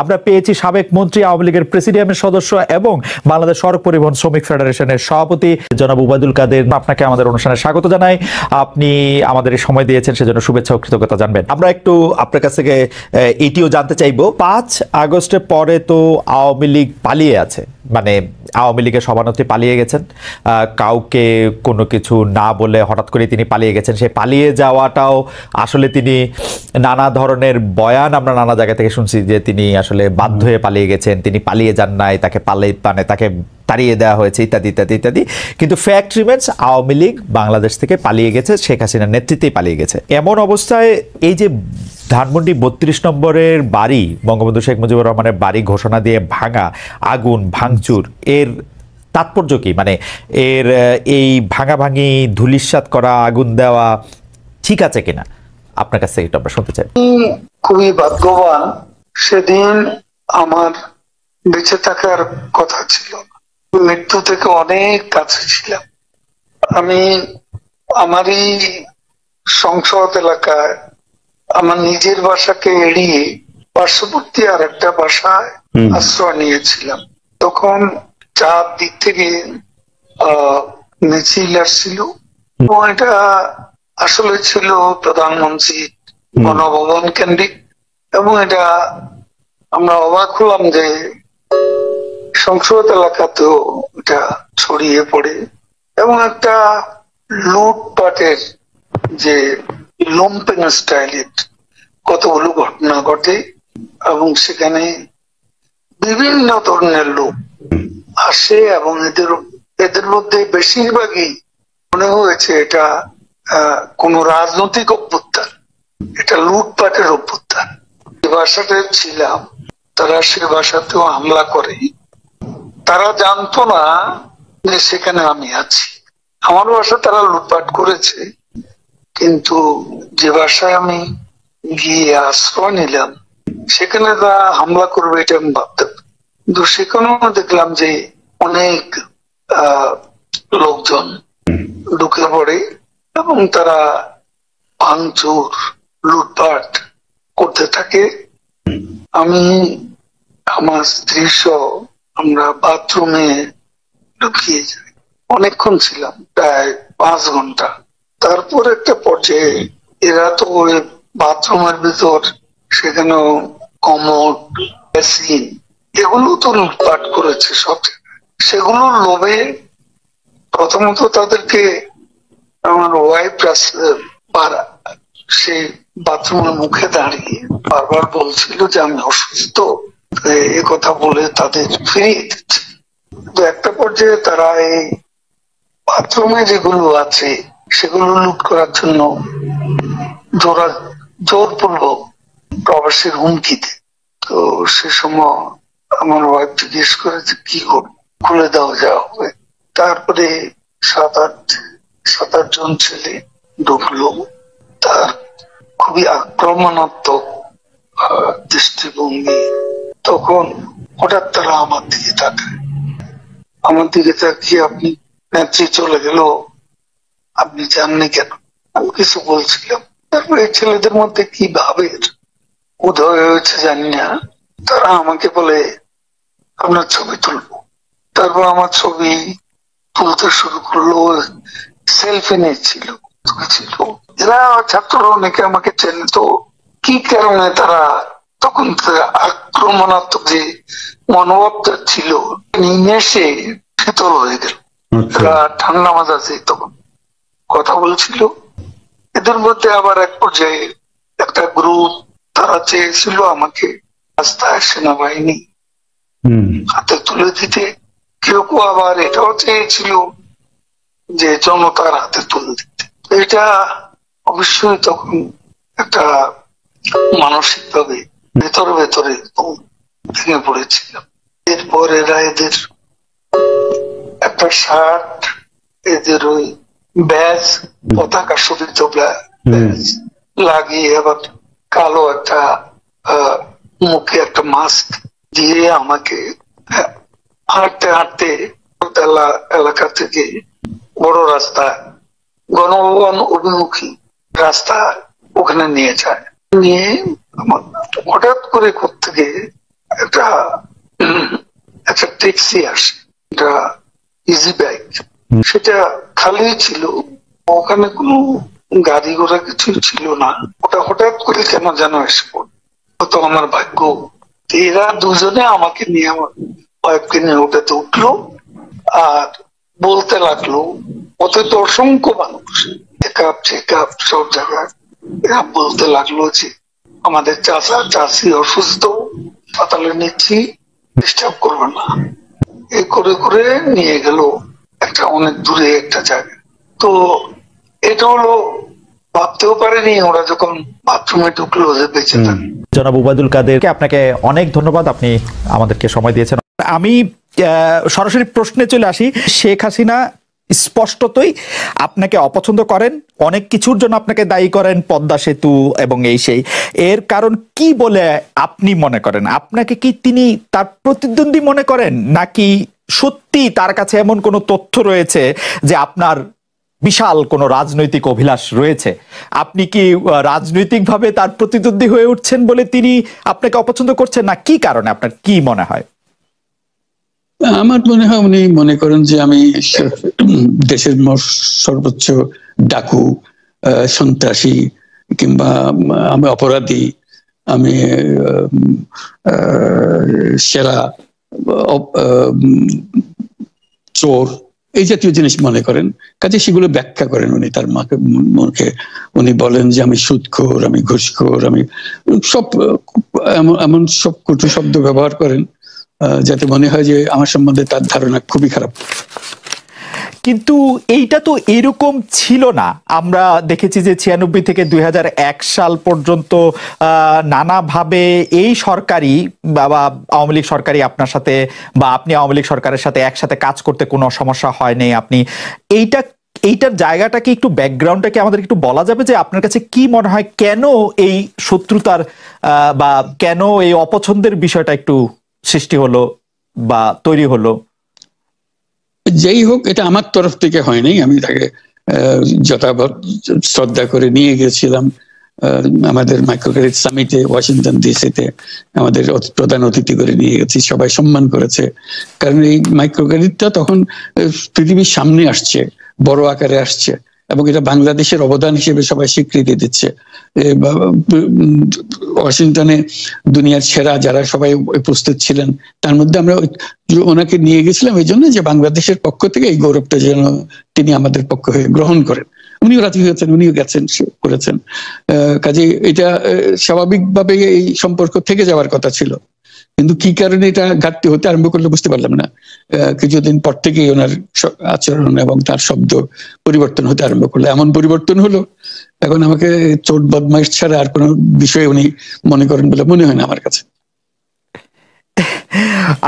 আমরা পেয়েছি সাবেক মন্ত্রী, আওয়ামী লীগের প্রেসিডিয়ামের সদস্য এবং বাংলাদেশ সড়ক পরিবহন শ্রমিক ফেডারেশনের সভাপতি জনাব উবাইদুল কাদের। আপনাকে আমাদের অনুষ্ঠানে স্বাগত জানাই। আপনি আমাদের এই সময় দিয়েছেন, সেজন্য শুভেচ্ছা ও কৃতজ্ঞতা জানবেন। আমরা একটু আপনার কাছ থেকে এটিও জানতে চাইবো, 5 আগস্টের পরে তো আওয়ামী লীগ পালিয়ে আছে, মানে আওয়ামী লীগের সভানেত্রী পালিয়ে গেছেন, কাউকে কোনো কিছু না বলে হঠাৎ করে তিনি পালিয়ে গেছেন। সেই পালিয়ে যাওয়াটাও আসলে তিনি নানা ধরনের বয়ান আমরা নানা জায়গা থেকে শুনছি যে তিনি আসলে বাধ্য হয়ে পালিয়ে গেছেন, তিনি পালিয়ে যান নাই, তাকে তাকে তাড়িয়ে দেওয়া হয়েছে ইত্যাদি ইত্যাদি ইত্যাদি। কিন্তু ফ্যাক্ট রিমেন্স আওয়ামী লীগ বাংলাদেশ থেকে পালিয়ে গেছে, শেখ হাসিনার নেতৃত্বেই পালিয়ে গেছে। এমন অবস্থায় এই যে ধানমন্ডি 32 নম্বরের বাড়ি, বঙ্গবন্ধু শেখ মুজিবুর রহমানের বাড়ি ঘোষণা দিয়ে ভাঙা, আগুন ভাঙচুর, এর তাৎপর্য কি? মানে এর এই ভাঙাভাঙি, ধুলিস্যাৎ করা, আগুন দেওয়া ঠিক আছে কিনা আপনার কাছ থেকে একটু আমরা শুনতে চাই। খুবই ভাগ্যবান, সেদিন আমার বেঁচে থাকার কথা ছিল, মৃত্যু থেকে অনেক কাছে ছিলাম। আমি আমারই সংসদ এলাকায় আমার নিজের বাসাকে এড়িয়ে পার্শ্ববর্তী আর একটা বাসায় আশ্রয় নিয়েছিলাম। তখন চারদিক থেকে মিছিল আসছিল এবং এটা আসলে ছিল প্রধানমন্ত্রী গণভবন কেন্দ্রিক, এবং এটা আমরা অবাক হলাম যে সংসদ এলাকাতেও এটা ছড়িয়ে পড়ে এবং একটা লুটপাটের যে লম্পেন স্টাইলের কতগুলো ঘটনা ঘটে এবং সেখানে বিভিন্ন ধরনের লোক আসে এবং এদের মধ্যে বেশিরভাগই মনে হয়েছে এটা কোন রাজনৈতিক অভ্যুত্থান, এটা লুটপাটের অভ্যুত্থান। যে বাসাতে ছিলাম তারা সে বাসাতেও হামলা করে। তারা জানতো না যে সেখানে আমি আছি। আমার বাসা তারা লুটপাট করেছে, কিন্তু যে বাসায় আমি গিয়ে আশ্রয় নিলাম সেখানে তারা হামলা করবে এটা আমি ভাবতাম। কিন্তু সেখানেও দেখলাম যে অনেক লোকজন ঢুকে পড়ে এবং তারা ভাঙচুর, লুটপাট করতে থাকে। আমি আমার স্ত্রী সহ আমরা বাথরুমে ঢুকিয়ে যাই, অনেকক্ষণ ছিলাম, প্রায় 5 ঘন্টা। তারপর একটা পর্যায়ে এরা তো ওই বাথরুমের ভিতর সেখানেও কমোড, বেসিন এগুলো তো লুটপাট করেছে সব। সেগুলোর লোভে প্রথমত তাদেরকে আমার ওয়াইফ সেই বাথরুমের মুখে দাঁড়িয়ে বারবার বলছিল যে আমি অসুস্থ, এ কথা বলে তাদের ফিরিয়ে দিচ্ছে। কিন্তু একটা পর্যায়ে তারা এই বাথরুমে যেগুলো আছে সেগুলো লুট করার জন্য জোরপূর্বক প্রবাসীর হুমকি দেয়। তো সে সময় আমার ওয়াইফ জিজ্ঞেস করেছে কি করবো, খুলে দেওয়া যাওয়া হবে। তারপরে 7-8 জন ছেলে ঢুকলো। তার খুবই আক্রমণাত্মক দৃষ্টিভঙ্গি। তখন হঠাৎ তারা আমার দিকে তাকিয়ে আপনি নেত্রী চলে গেল, আপনি জাননি কেন? আমি কিছু বলছিলাম। তারপরে এই ছেলেদের মধ্যে কি ভাবের উদয় হয়েছে জানি না, তারা আমাকে বলে আপনার ছবি তুলবো। তারপর আমার ছবি তুলতে শুরু করলো, সেলফি নিচ্ছিল। এরা ছাত্ররা অনেকে আমাকে চেনে, তো কি কারণে তারা তখন আক্রমণাত্মক যে মনোভাবটা ছিল নিমেষে শীতল হয়ে গেল। তারা ঠান্ডা মাজাজে তখন কথা বলছিল। এদের মধ্যে আবার এক পর্যায়ে একটা গ্রুপ তারা চেয়েছিল আমাকে রাস্তায় সেনাবাহিনী হাতে তুলে দিতে। কেউ কেউ আবার এটাও চেয়েছিল যে জনতার হাতে তুলে দিতে। এটা অবশ্যই তখন একটা মানসিক ভাবে ভেতরে ভেঙে পড়েছিল। এরপর এরা এদের একটা শার্ট, এদের ওই ব্যাজ, পতাকা শোভিত ব্যাজ লাগিয়ে আবার কালো একটা মুখে একটা মাস্ক দিয়ে আমাকে হাঁটতে হাঁটতে এলাকা থেকে বড় রাস্তা, গণভবন অভিমুখী রাস্তা, ওখানে নিয়ে যায়। নিয়ে হঠাৎ করে কোত্থেকে একটা একটা ট্যাক্সি আসে, একটা ইজি বাইক, সেটা খালি ছিল, ওখানে কোনো গাড়ি ঘোড়া কিছু ছিল না। ওটা হঠাৎ করে কেন যেন এসে পড়ল, তো আমার ভাগ্য। এরা দুজনে আমাকে নিয়ে, আমার ওয়াইফকে নিয়ে ওটাতে উঠলো আর বলতে লাগলো, ওতে তো অসংখ্য মানুষ, চেক আপ সব জায়গায়। এরা বলতে লাগলো যে আমাদের চাচা চাচি অসুস্থ, হাসপাতালে নিচ্ছি, ডিস্টার্ব করবে না। এই করে করে নিয়ে গেল একটা অনেক দূরে একটা জায়গায়। তো এটা হলো, ভাবতেও পারেনি ওরা যখন বাথরুমে ঢুকলো যে বেঁচে থাকে। জনাব উবায়দুল কাদেরকে আপনাকে অনেক ধন্যবাদ, আপনি আমাদেরকে সময় দিয়েছেন। আমি সরাসরি প্রশ্নে চলে আসি। শেখ হাসিনা স্পষ্টতই আপনাকে অপছন্দ করেন, অনেক কিছুর জন্য আপনাকে দায়ী করেন, পদ্মা সেতু এবং এই সেই। এর কারণ কি বলে আপনি মনে করেন? আপনাকে কি তিনি তার প্রতিদ্বন্দ্বী মনে করেন, নাকি সত্যি তার কাছে এমন কোনো তথ্য রয়েছে যে আপনার বিশাল কোনো রাজনৈতিক অভিলাষ রয়েছে? আপনি কি রাজনৈতিকভাবে তার প্রতিদ্বন্দ্বী হয়ে উঠছেন বলে তিনি আপনাকে অপছন্দ করছেন, না কি কারণে? আপনার কি মনে হয়? আমার মনে হয় উনি মনে করেন যে আমি দেশের সর্বোচ্চ ডাকু, সন্ত্রাসী, কিংবা আমি অপরাধী, আমি সেরা চোর, এই জাতীয় জিনিস মনে করেন। কাজে সেগুলো ব্যাখ্যা করেন উনি তার মুখে। উনি বলেন যে আমি সুদখোর, আমি ঘুষখোর, আমি সব এমন সব কটু শব্দ ব্যবহার করেন যাতে মনে হয় যে আমার সম্বন্ধে তার ধারণা খুবই খারাপ। কিন্তু এইটা তো এরকম ছিল না। আমরা দেখেছি যে 96 থেকে 2001 সাল পর্যন্ত নানাভাবে এই সরকারি বা আওয়ামী লীগ সরকারি আপনার সাথে, বা আপনি আওয়ামী লীগ সরকারের সাথে একসাথে কাজ করতে কোনো সমস্যা হয়নি। আপনি এইটার জায়গাটাকে একটু, ব্যাকগ্রাউন্ডটাকে আমাদের একটু বলা যাবে যে আপনার কাছে কি মনে হয় কেন এই শত্রুতার বা কেন এই অপছন্দের বিষয়টা একটু সৃষ্টি হলো বা তৈরি হলো? যেই হোক, এটা আমার তরফ থেকে হয়নি। আমি তাকে যথাযথ শ্রদ্ধা করে নিয়ে গেছিলাম আমাদের মাইক্রো ক্রেডিট সামিটে ওয়াশিংটন ডিসিতে। আমাদের প্রধান অতিথি করে নিয়ে গেছি, সবাই সম্মান করেছে। কারণ এই মাইক্রো ক্রেডিটটা তখন পৃথিবীর সামনে আসছে, বড় আকারে আসছে, এবং এটা বাংলাদেশের অবদান হিসেবে সবাই স্বীকৃতি দিচ্ছে। ওয়াশিংটনে দুনিয়ার সেরা যারা সবাই উপস্থিত ছিলেন, তার মধ্যে আমরা ওনাকে নিয়ে গেছিলাম এই জন্য যে বাংলাদেশের পক্ষ থেকে এই গৌরবটা যেন তিনি আমাদের পক্ষ হয়ে গ্রহণ করেন। উনিও রাজি হয়েছেন, উনিও গেছেন, করেছেন। কাজে এটা স্বাভাবিকভাবে এই সম্পর্ক থেকে যাওয়ার কথা ছিল, কিন্তু কি কারণে এটা ঘাটতি হতে আরম্ভ করলে বুঝতে পারলাম না। কিছুদিন পর থেকেই ওনার আচরণ এবং তার শব্দ পরিবর্তন হতে আরম্ভ করলো। এমন পরিবর্তন হলো এখন আমাকে চোট বদমাইশ ছাড়া আর কোনো বিষয়ে উনি মনে করেন বলে মনে হয় না আমার কাছে।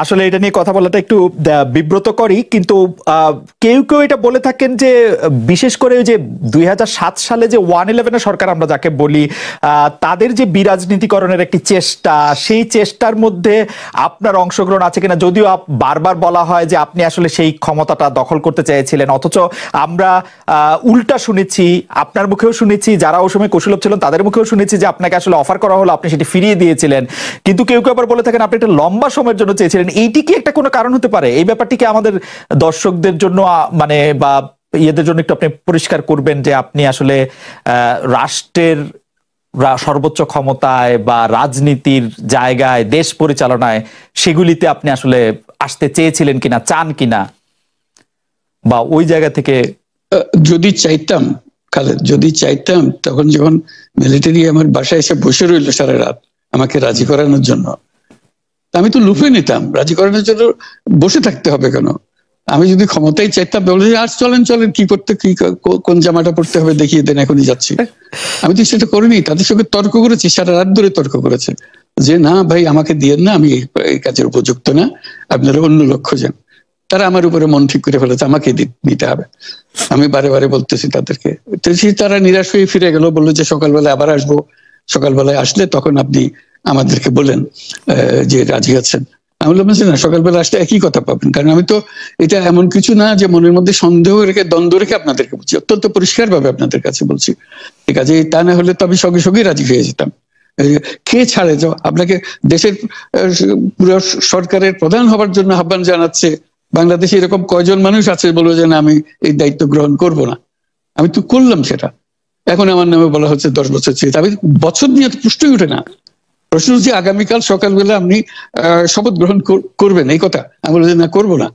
আসলে এটা নিয়ে কথা বলাটা একটু বিব্রতকরই, কিন্তু কেউ কেউ এটা বলে থাকেন যে বিশেষ করে যে 2007 সালে যে 111 সরকার আমরা যাকে বলি, তাদের যে বিরাজনীতিকরণের একটি চেষ্টা, সেই চেষ্টার মধ্যে আপনার অংশগ্রহণ আছে কিনা। যদিও বারবার বলা হয় যে আপনি আসলে সেই ক্ষমতাটা দখল করতে চেয়েছিলেন, অথচ আমরা উল্টা শুনেছি, আপনার মুখেও শুনেছি, যারা ওই সময় কুশলভ ছিলেন তাদের মুখেও শুনেছি যে আপনাকে আসলে অফার করা হলো, আপনি সেটি ফিরিয়ে দিয়েছিলেন। কিন্তু কেউ কেউ আবার বলে থাকেন আপনি একটা লম্বা সময়ের জন্য চেয়েছিলেন। এইটি কি একটা কোনো কারণ হতে পারে? এই ব্যাপারটিকে আমাদের দর্শকদের জন্য মানে বা ইয়েদের জন্য একটু আপনি পরিষ্কার করবেন যে আপনি আসলে রাষ্ট্রের সর্বোচ্চ ক্ষমতায় বা রাজনীতির জায়গায়, দেশ পরিচালনায়, সেগুলিতে আপনি আসলে আসতে চেয়েছিলেন কিনা, চান কিনা, বা ওই জায়গা থেকে? যদি চাইতাম খালেদ, যদি চাইতাম, তখন যখন মিলিটারি আমার বাসায় এসে বসে রইল সারা রাত আমাকে রাজি করানোর জন্য, আমি তো লুফে নিতাম। রাজি করানোর জন্য বসে থাকতে হবে কেন? আমি যদি ক্ষমতায় চাইতাম বলে আর চলেন চলেন, কি করতে, কি কোন জামাটা পড়তে হবে দেখিয়ে দেন, এখনই যাচ্ছি। আমি তো সেটা করিনি। তাদের সঙ্গে তর্ক করেছি, সারা রাত ধরে তর্ক করেছে যে না ভাই আমাকে দিয়েন না, আমি এই কাজের উপযুক্ত না, আপনারা অন্য লোক খোঁজেন। তারা আমার উপরে মন ঠিক করে ফেলেছে আমাকে দিতে হবে। আমি বারে বারে বলতেছি তাদেরকে, তারা নিরাশ হয়ে ফিরে গেল, বললো যে সকালবেলায় আবার আসবো, সকালবেলায় আসলে তখন আপনি আমাদেরকে বলেন যে রাজি আছেন। আমি বললাম না, সকালবেলা আসলে একই কথা পাবেন। কারণ আমি তো এটা এমন কিছু না যে মনের মধ্যে সন্দেহ রেখে, দ্বন্দ্ব রেখে আপনাদেরকে বলছি, অত্যন্ত পরিষ্কার ভাবে আপনাদের কাছে বলছি। ঠিক আছে, তা না হলে তো আমি সঙ্গে সঙ্গেই রাজি হয়ে যেতাম। কে ছাড়ে? আপনাকে দেশের পুরো সরকারের প্রধান হবার জন্য আহ্বান জানাচ্ছে, বাংলাদেশে এরকম কয়জন মানুষ আছে বলবো যে না আমি এই দায়িত্ব গ্রহণ করব না? আমি তো করলাম সেটা, এখন আমার নামে বলা হচ্ছে 10 বছর চেয়ে। আমি বছর নিয়ে প্রশ্নই ওঠে না। প্রশ্ন হচ্ছে আগামীকাল সকালবেলা আপনি শপথ গ্রহণ করবেন, এই কথা। আমি বলছি না, করবো না।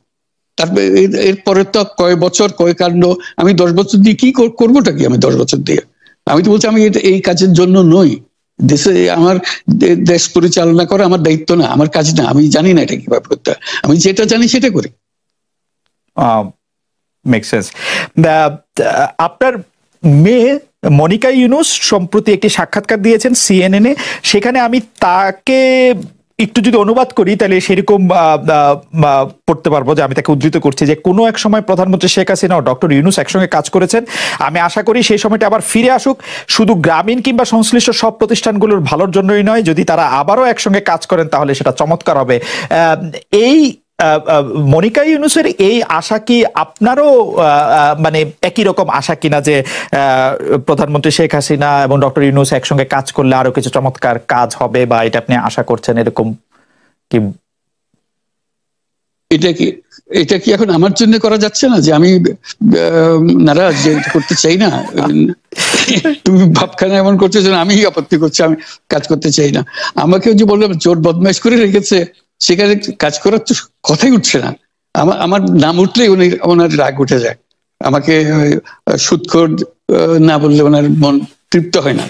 তারপরে এরপরে তো কয় বছর কয় কাণ্ড। আমি 10 বছর দিয়ে কি করবোটা কি? আমি 10 বছর দিয়ে, আমি তো বলছি আমি এই কাজের জন্য নই। দেশে আমার দেশ পরিচালনা করা আমার দায়িত্ব না, আমার কাজ না। আমি জানি না এটা কিভাবে করতে হয়, আমি যেটা জানি সেটা করি। Make sense. আপনার মেয়ে মনিকা ইউনুস সম্প্রতি একটি সাক্ষাৎকার দিয়েছেন CNN-এ। সেখানে আমি তাকে একটু যদি অনুবাদ করি তাহলে সেরকম পড়তে পারবো, যে আমি তাকে উদ্ধৃত করছি যে কোনো এক সময় প্রধানমন্ত্রী শেখ হাসিনা ও ডক্টর ইউনুস একসঙ্গে কাজ করেছেন। আমি আশা করি সেই সময়টা আবার ফিরে আসুক, শুধু গ্রামীণ কিংবা সংশ্লিষ্ট সব প্রতিষ্ঠানগুলোর ভালোর জন্যই নয়। যদি তারা আবারও একসঙ্গে কাজ করেন তাহলে সেটা চমৎকার হবে। এই মনিকা ইউনুসের এই আশা কি আপনারও মানে একই রকম আশা কিনা, যে প্রধানমন্ত্রী শেখ হাসিনা এবং ডক্টর ইউনুস একসঙ্গে কাজ করলে আরো কিছু চমৎকার কাজ হবে, বা এটা আপনি আশা করছেন এরকম কি? এটা কি এখন আমার জন্য করা যাচ্ছে না যে আমি নারাজ, যে করতে চাই না? তুমি ভাবখানা এমন করছো যে আমি আপত্তি করছি, আমি কাজ করতে চাই না। আমাকে যে বললাম চোর বদমাইশ করে রেখেছে, সেখানে কাজ করার তো কথাই উঠছে না। আমার নাম উঠলেই ওনার রাগ উঠে যায়। আমাকে সুদখোর না বললে ওনার মন তৃপ্ত হয় না।